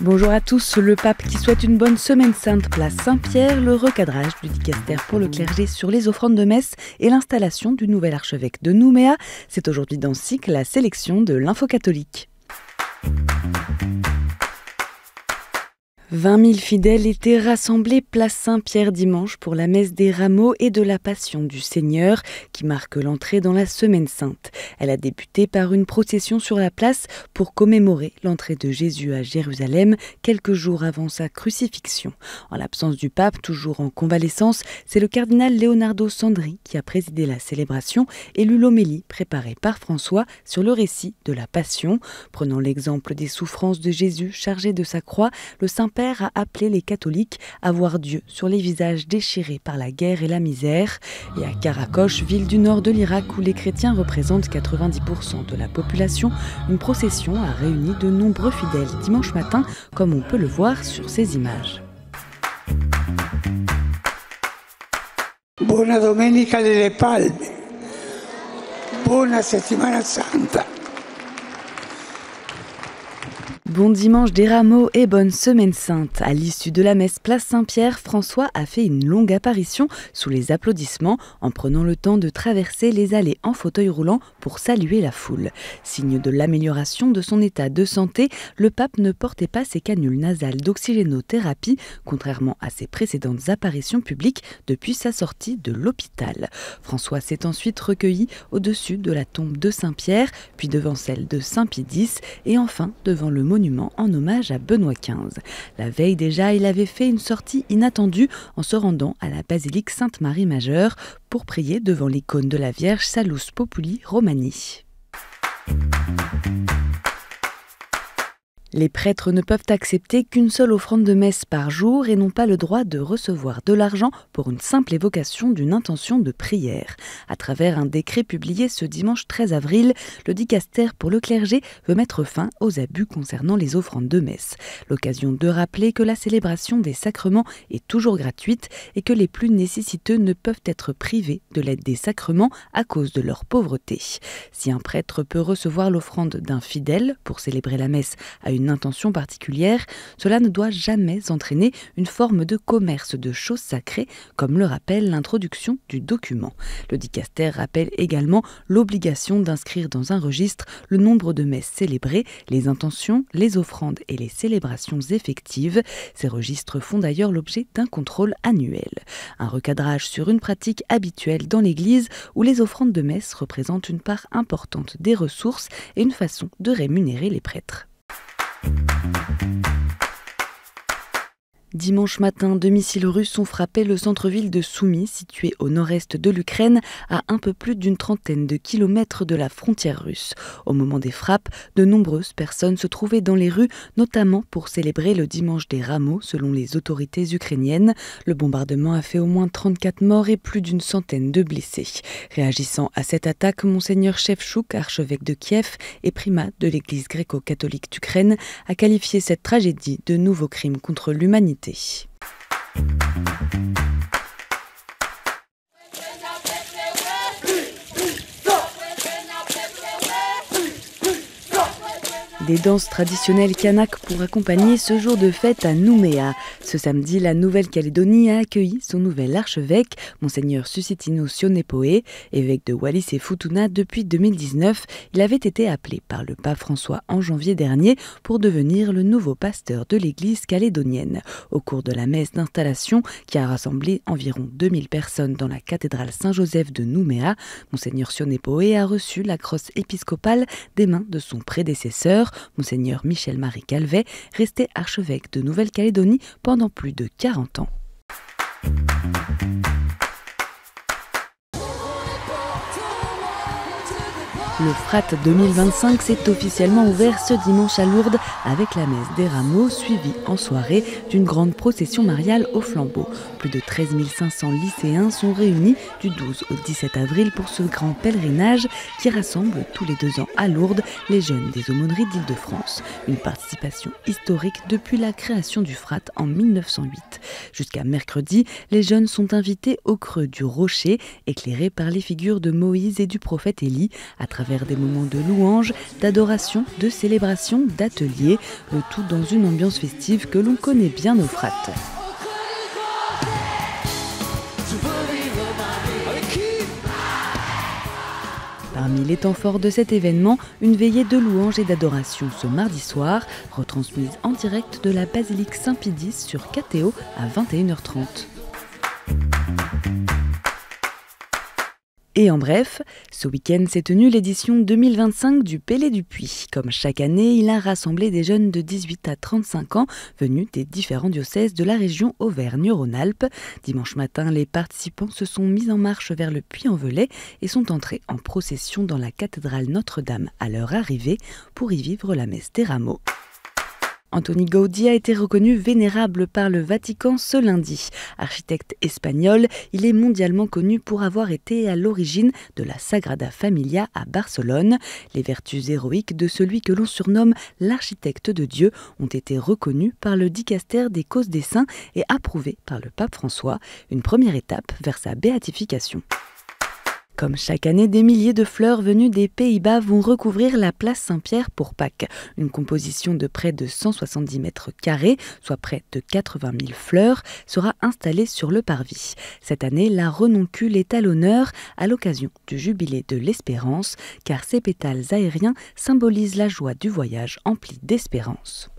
Bonjour à tous, le pape qui souhaite une bonne semaine sainte place Saint-Pierre, le recadrage du dicaster pour le clergé sur les offrandes de messe et l'installation du nouvel archevêque de Nouméa. C'est aujourd'hui dans SIC la sélection de l'Info catholique. 20 000 fidèles étaient rassemblés place Saint-Pierre dimanche pour la messe des rameaux et de la Passion du Seigneur qui marque l'entrée dans la Semaine Sainte. Elle a débuté par une procession sur la place pour commémorer l'entrée de Jésus à Jérusalem quelques jours avant sa crucifixion. En l'absence du pape, toujours en convalescence, c'est le cardinal Leonardo Sandri qui a présidé la célébration et lu l'homélie préparée par François sur le récit de la Passion. Prenant l'exemple des souffrances de Jésus chargé de sa croix, le Saint-Père a appelé les catholiques à voir Dieu sur les visages déchirés par la guerre et la misère. Et à Karakoche, ville du nord de l'Irak où les chrétiens représentent 90% de la population, une procession a réuni de nombreux fidèles dimanche matin, comme on peut le voir sur ces images. Buona Domenica delle Palme, buona Settimana Santa. Bon dimanche des rameaux et bonne semaine sainte. À l'issue de la messe place Saint-Pierre, François a fait une longue apparition sous les applaudissements en prenant le temps de traverser les allées en fauteuil roulant pour saluer la foule. Signe de l'amélioration de son état de santé, le pape ne portait pas ses canules nasales d'oxygénothérapie, contrairement à ses précédentes apparitions publiques depuis sa sortie de l'hôpital. François s'est ensuite recueilli au-dessus de la tombe de Saint-Pierre, puis devant celle de Saint-Pie X et enfin devant le monument en hommage à Benoît XV. La veille déjà, il avait fait une sortie inattendue en se rendant à la basilique Sainte-Marie Majeure pour prier devant l'icône de la Vierge Salus Populi Romani. Les prêtres ne peuvent accepter qu'une seule offrande de messe par jour et n'ont pas le droit de recevoir de l'argent pour une simple évocation d'une intention de prière. À travers un décret publié ce dimanche 13 avril, le dicaster pour le clergé veut mettre fin aux abus concernant les offrandes de messe. L'occasion de rappeler que la célébration des sacrements est toujours gratuite et que les plus nécessiteux ne peuvent être privés de l'aide des sacrements à cause de leur pauvreté. Si un prêtre peut recevoir l'offrande d'un fidèle pour célébrer la messe à une intention particulière, cela ne doit jamais entraîner une forme de commerce de choses sacrées, comme le rappelle l'introduction du document. Le dicaster rappelle également l'obligation d'inscrire dans un registre le nombre de messes célébrées, les intentions, les offrandes et les célébrations effectives. Ces registres font d'ailleurs l'objet d'un contrôle annuel. Un recadrage sur une pratique habituelle dans l'Église où les offrandes de messe représentent une part importante des ressources et une façon de rémunérer les prêtres. Dimanche matin, deux missiles russes ont frappé le centre-ville de Soumy, situé au nord-est de l'Ukraine, à un peu plus d'une trentaine de kilomètres de la frontière russe. Au moment des frappes, de nombreuses personnes se trouvaient dans les rues, notamment pour célébrer le dimanche des rameaux, selon les autorités ukrainiennes. Le bombardement a fait au moins 34 morts et plus d'une centaine de blessés. Réagissant à cette attaque, Monseigneur Shevchuk, archevêque de Kiev et primat de l'Église gréco-catholique d'Ukraine, a qualifié cette tragédie de nouveau crime contre l'humanité. Des danses traditionnelles kanaks pour accompagner ce jour de fête à Nouméa. Ce samedi, la Nouvelle-Calédonie a accueilli son nouvel archevêque, Monseigneur Susitino Sionepoe, évêque de Wallis et Futuna depuis 2019. Il avait été appelé par le pape François en janvier dernier pour devenir le nouveau pasteur de l'église calédonienne. Au cours de la messe d'installation, qui a rassemblé environ 2000 personnes dans la cathédrale Saint-Joseph de Nouméa, Monseigneur Sionepoe a reçu la crosse épiscopale des mains de son prédécesseur, Monseigneur Michel-Marie Calvet, resté archevêque de Nouvelle-Calédonie pendant plus de 40 ans. Le FRAT 2025 s'est officiellement ouvert ce dimanche à Lourdes avec la messe des rameaux suivie en soirée d'une grande procession mariale au flambeau. Plus de 13 500 lycéens sont réunis du 12 au 17 avril pour ce grand pèlerinage qui rassemble tous les 2 ans à Lourdes les jeunes des aumôneries d'Île-de-France. Une participation historique depuis la création du FRAT en 1908. Jusqu'à mercredi, les jeunes sont invités au creux du rocher, éclairés par les figures de Moïse et du prophète Élie, à travers travers des moments de louange, d'adoration, de célébration, d'ateliers, le tout dans une ambiance festive que l'on connaît bien au Frat. Parmi les temps forts de cet événement, une veillée de louange et d'adoration ce mardi soir, retransmise en direct de la basilique Saint-Pidis sur KTO à 21h30. Et en bref, ce week-end s'est tenue l'édition 2025 du Pélé du Puy. Comme chaque année, il a rassemblé des jeunes de 18 à 35 ans venus des différents diocèses de la région Auvergne-Rhône-Alpes. Dimanche matin, les participants se sont mis en marche vers le Puy-en-Velay et sont entrés en procession dans la cathédrale Notre-Dame à leur arrivée pour y vivre la messe des rameaux. Antoni Gaudí a été reconnu vénérable par le Vatican ce lundi. Architecte espagnol, il est mondialement connu pour avoir été à l'origine de la Sagrada Familia à Barcelone. Les vertus héroïques de celui que l'on surnomme l'architecte de Dieu ont été reconnues par le dicaster des causes des saints et approuvées par le pape François, une première étape vers sa béatification. Comme chaque année, des milliers de fleurs venues des Pays-Bas vont recouvrir la place Saint-Pierre pour Pâques. Une composition de près de 170 mètres carrés, soit près de 80 000 fleurs, sera installée sur le parvis. Cette année, la renoncule est à l'honneur à l'occasion du jubilé de l'Espérance, car ces pétales aériens symbolisent la joie du voyage empli d'espérance.